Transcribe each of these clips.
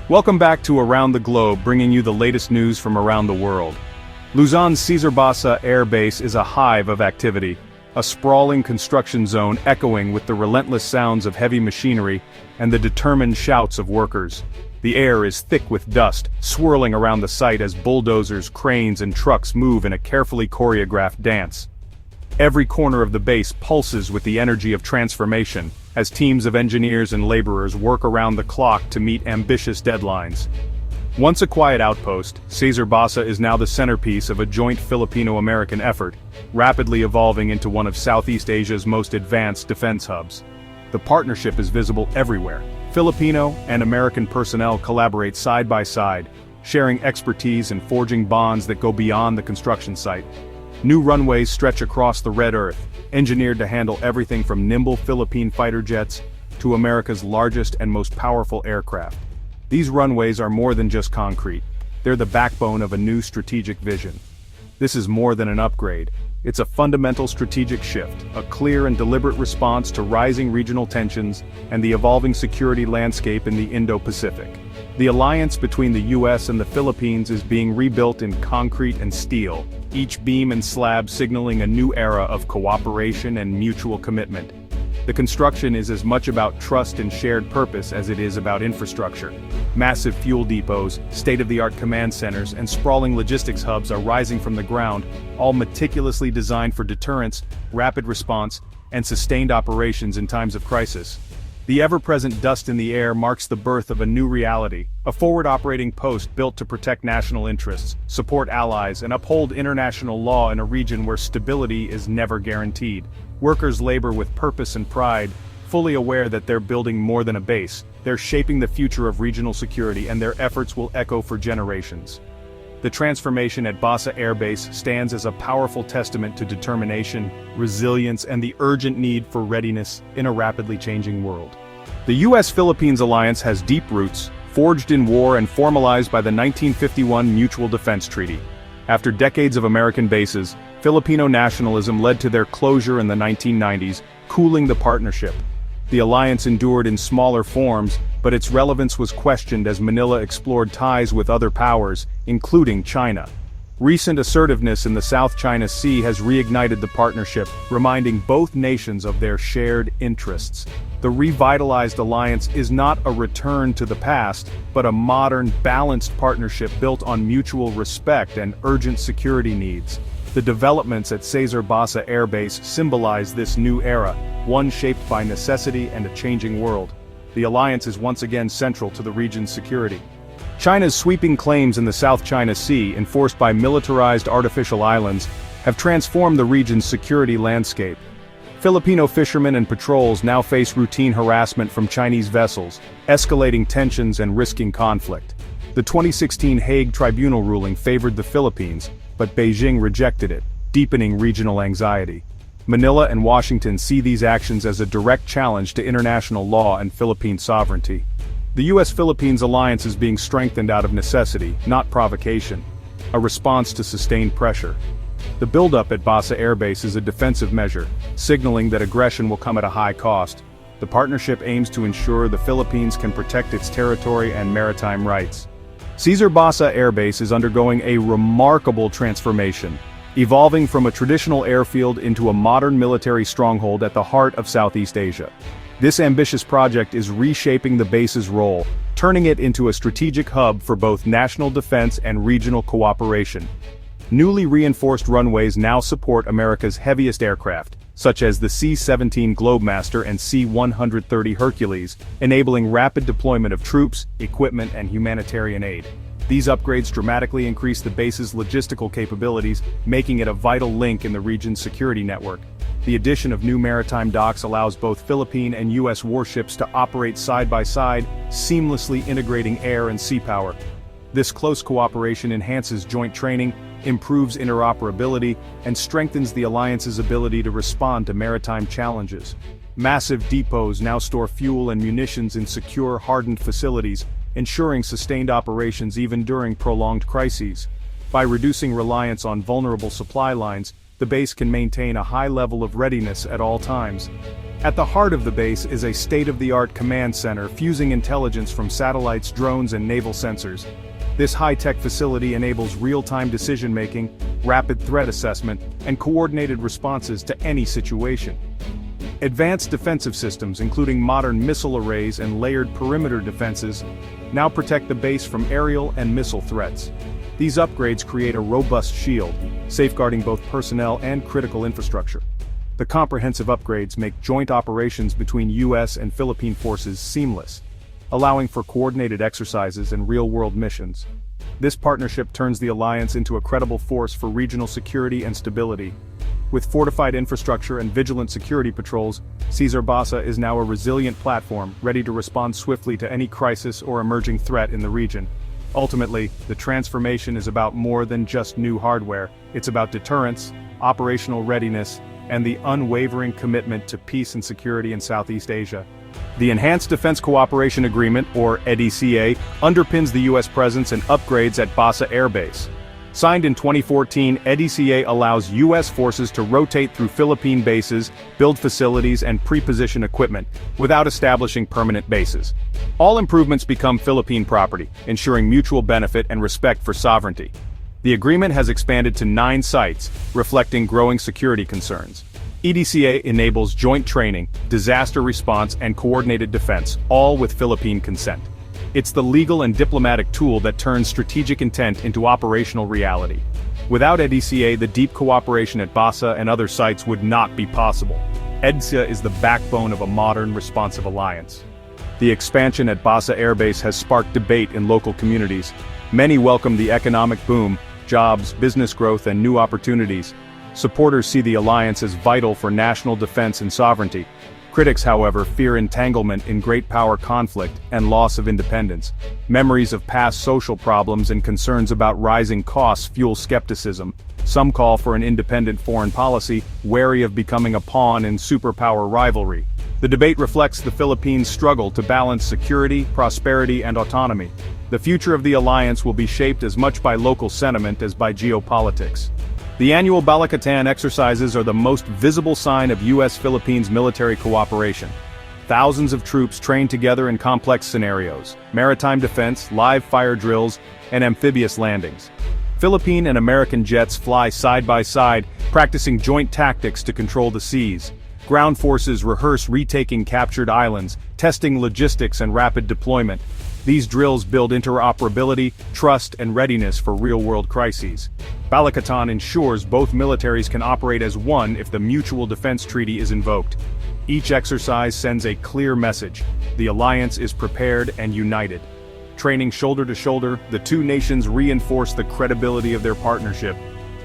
Welcome back to Around the Globe, bringing you the latest news from around the world. Luzon's Cesar Basa Air Base is a hive of activity, a sprawling construction zone echoing with the relentless sounds of heavy machinery and the determined shouts of workers. The air is thick with dust, swirling around the site as bulldozers, cranes, and trucks move in a carefully choreographed dance. Every corner of the base pulses with the energy of transformation, as teams of engineers and laborers work around the clock to meet ambitious deadlines. Once a quiet outpost, Cesar Basa is now the centerpiece of a joint Filipino-American effort, rapidly evolving into one of Southeast Asia's most advanced defense hubs. The partnership is visible everywhere. Filipino and American personnel collaborate side by side, sharing expertise and forging bonds that go beyond the construction site. New runways stretch across the red earth, engineered to handle everything from nimble Philippine fighter jets to America's largest and most powerful aircraft. These runways are more than just concrete. They're the backbone of a new strategic vision. This is more than an upgrade. It's a fundamental strategic shift, a clear and deliberate response to rising regional tensions and the evolving security landscape in the Indo-Pacific. The alliance between the US and the Philippines is being rebuilt in concrete and steel, each beam and slab signaling a new era of cooperation and mutual commitment. The construction is as much about trust and shared purpose as it is about infrastructure. Massive fuel depots, state-of-the-art command centers, and sprawling logistics hubs are rising from the ground, all meticulously designed for deterrence, rapid response, and sustained operations in times of crisis. The ever-present dust in the air marks the birth of a new reality, a forward-operating post built to protect national interests, support allies, and uphold international law in a region where stability is never guaranteed. Workers labor with purpose and pride, fully aware that they're building more than a base. They're shaping the future of regional security, and their efforts will echo for generations. The transformation at Basa Air Base stands as a powerful testament to determination, resilience, and the urgent need for readiness in a rapidly changing world. The US-Philippines alliance has deep roots, forged in war and formalized by the 1951 Mutual Defense Treaty. After decades of American bases, Filipino nationalism led to their closure in the 1990s, cooling the partnership. The alliance endured in smaller forms, but its relevance was questioned as Manila explored ties with other powers, including China. Recent assertiveness in the South China Sea has reignited the partnership, reminding both nations of their shared interests. The revitalized alliance is not a return to the past, but a modern, balanced partnership built on mutual respect and urgent security needs. The developments at Cesar Basa Air Base symbolize this new era, one shaped by necessity and a changing world. The alliance is once again central to the region's security. China's sweeping claims in the South China Sea, enforced by militarized artificial islands, have transformed the region's security landscape. Filipino fishermen and patrols now face routine harassment from Chinese vessels, escalating tensions and risking conflict. The 2016 Hague Tribunal ruling favored the Philippines, but Beijing rejected it, deepening regional anxiety. Manila and Washington see these actions as a direct challenge to international law and Philippine sovereignty. The US-Philippines alliance is being strengthened out of necessity, not provocation, a response to sustained pressure. The buildup at Basa Air Base is a defensive measure, signaling that aggression will come at a high cost. The partnership aims to ensure the Philippines can protect its territory and maritime rights. Cesar Basa Air Base is undergoing a remarkable transformation, evolving from a traditional airfield into a modern military stronghold at the heart of Southeast Asia. This ambitious project is reshaping the base's role, turning it into a strategic hub for both national defense and regional cooperation. Newly reinforced runways now support America's heaviest aircraft, such as the C-17 Globemaster and C-130 Hercules, enabling rapid deployment of troops, equipment, and humanitarian aid. These upgrades dramatically increase the base's logistical capabilities, making it a vital link in the region's security network. The addition of new maritime docks allows both Philippine and US warships to operate side by side, seamlessly integrating air and sea power. This close cooperation enhances joint training, improves interoperability, and strengthens the alliance's ability to respond to maritime challenges. Massive depots now store fuel and munitions in secure, hardened facilities, ensuring sustained operations even during prolonged crises. By reducing reliance on vulnerable supply lines, the base can maintain a high level of readiness at all times. At the heart of the base is a state-of-the-art command center fusing intelligence from satellites, drones, and naval sensors. This high-tech facility enables real-time decision-making, rapid threat assessment, and coordinated responses to any situation. Advanced defensive systems, including modern missile arrays and layered perimeter defenses, now protect the base from aerial and missile threats. These upgrades create a robust shield, safeguarding both personnel and critical infrastructure. The comprehensive upgrades make joint operations between U.S. and Philippine forces seamless, allowing for coordinated exercises and real-world missions. This partnership turns the alliance into a credible force for regional security and stability. With fortified infrastructure and vigilant security patrols, Cesar Basa is now a resilient platform, ready to respond swiftly to any crisis or emerging threat in the region. Ultimately, the transformation is about more than just new hardware. It's about deterrence, operational readiness, and the unwavering commitment to peace and security in Southeast Asia. The Enhanced Defense Cooperation Agreement, or EDCA, underpins the U.S. presence and upgrades at Basa Air Base. Signed in 2014, EDCA allows U.S. forces to rotate through Philippine bases, build facilities and pre-position equipment, without establishing permanent bases. All improvements become Philippine property, ensuring mutual benefit and respect for sovereignty. The agreement has expanded to 9 sites, reflecting growing security concerns. EDCA enables joint training, disaster response and coordinated defense, all with Philippine consent. It's the legal and diplomatic tool that turns strategic intent into operational reality. Without EDCA, the deep cooperation at Basa and other sites would not be possible. EDCA is the backbone of a modern, responsive alliance. The expansion at Basa Air Base has sparked debate in local communities. Many welcome the economic boom, jobs, business growth, and new opportunities. Supporters see the alliance as vital for national defense and sovereignty. Critics, however, fear entanglement in great power conflict and loss of independence. Memories of past social problems and concerns about rising costs fuel skepticism. Some call for an independent foreign policy, wary of becoming a pawn in superpower rivalry. The debate reflects the Philippines' struggle to balance security, prosperity, and autonomy. The future of the alliance will be shaped as much by local sentiment as by geopolitics. The annual Balikatan exercises are the most visible sign of U.S.-Philippines military cooperation. Thousands of troops train together in complex scenarios: maritime defense, live fire drills, and amphibious landings. Philippine and American jets fly side by side, practicing joint tactics to control the seas. Ground forces rehearse retaking captured islands, testing logistics and rapid deployment. These drills build interoperability, trust, and readiness for real-world crises. Balikatan ensures both militaries can operate as one if the Mutual Defense Treaty is invoked. Each exercise sends a clear message: the alliance is prepared and united. Training shoulder to shoulder, the two nations reinforce the credibility of their partnership.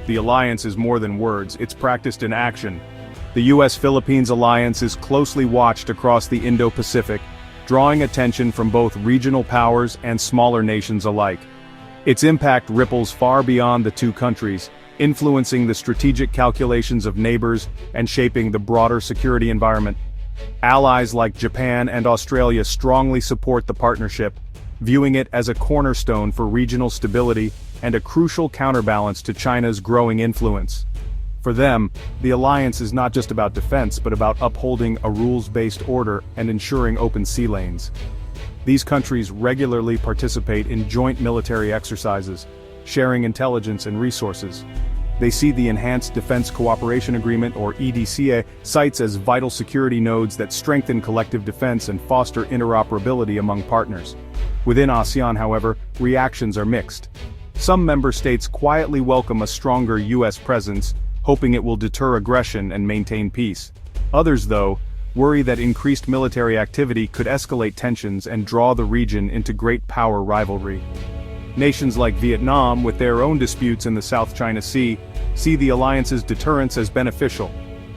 The alliance is more than words, it's practiced in action. The U.S.-Philippines alliance is closely watched across the Indo-Pacific, drawing attention from both regional powers and smaller nations alike. Its impact ripples far beyond the two countries, influencing the strategic calculations of neighbors and shaping the broader security environment. Allies like Japan and Australia strongly support the partnership, viewing it as a cornerstone for regional stability and a crucial counterbalance to China's growing influence. For them, the alliance is not just about defense but about upholding a rules-based order and ensuring open sea lanes. These countries regularly participate in joint military exercises, sharing intelligence and resources. They see the Enhanced Defense Cooperation Agreement, or EDCA, sites as vital security nodes that strengthen collective defense and foster interoperability among partners. Within ASEAN, however, reactions are mixed. Some member states quietly welcome a stronger U.S. presence, hoping it will deter aggression and maintain peace. Others, though, worry that increased military activity could escalate tensions and draw the region into great power rivalry. Nations like Vietnam, with their own disputes in the South China Sea, see the alliance's deterrence as beneficial.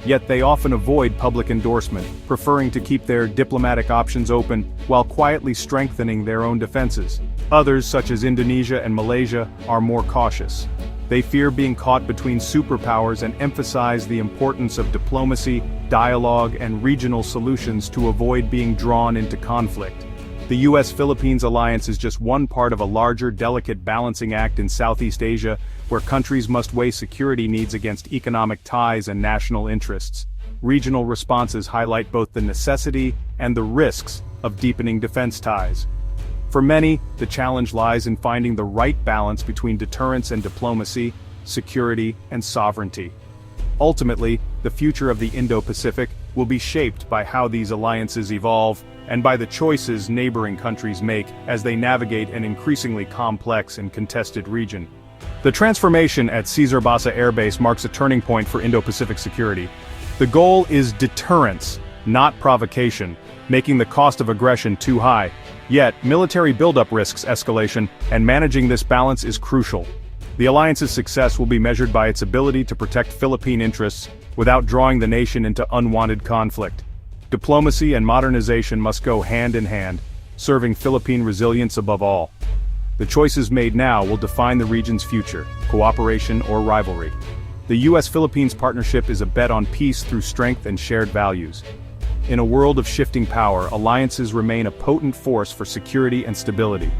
Yet they often avoid public endorsement, preferring to keep their diplomatic options open while quietly strengthening their own defenses. Others, such as Indonesia and Malaysia, are more cautious. They fear being caught between superpowers and emphasize the importance of diplomacy, dialogue, and regional solutions to avoid being drawn into conflict. The U.S.-Philippines alliance is just one part of a larger, delicate balancing act in Southeast Asia, where countries must weigh security needs against economic ties and national interests. regional responses highlight both the necessity and the risks of deepening defense ties. For many, the challenge lies in finding the right balance between deterrence and diplomacy, security and sovereignty. Ultimately, the future of the Indo-Pacific will be shaped by how these alliances evolve and by the choices neighboring countries make as they navigate an increasingly complex and contested region. The transformation at Cesar Bassa Air Base marks a turning point for Indo-Pacific security. The goal is deterrence, not provocation, making the cost of aggression too high. Yet, military buildup risks escalation, and managing this balance is crucial. The alliance's success will be measured by its ability to protect Philippine interests without drawing the nation into unwanted conflict. Diplomacy and modernization must go hand in hand, serving Philippine resilience above all. The choices made now will define the region's future, cooperation or rivalry. The U.S.-Philippines partnership is a bet on peace through strength and shared values. In a world of shifting power, alliances remain a potent force for security and stability.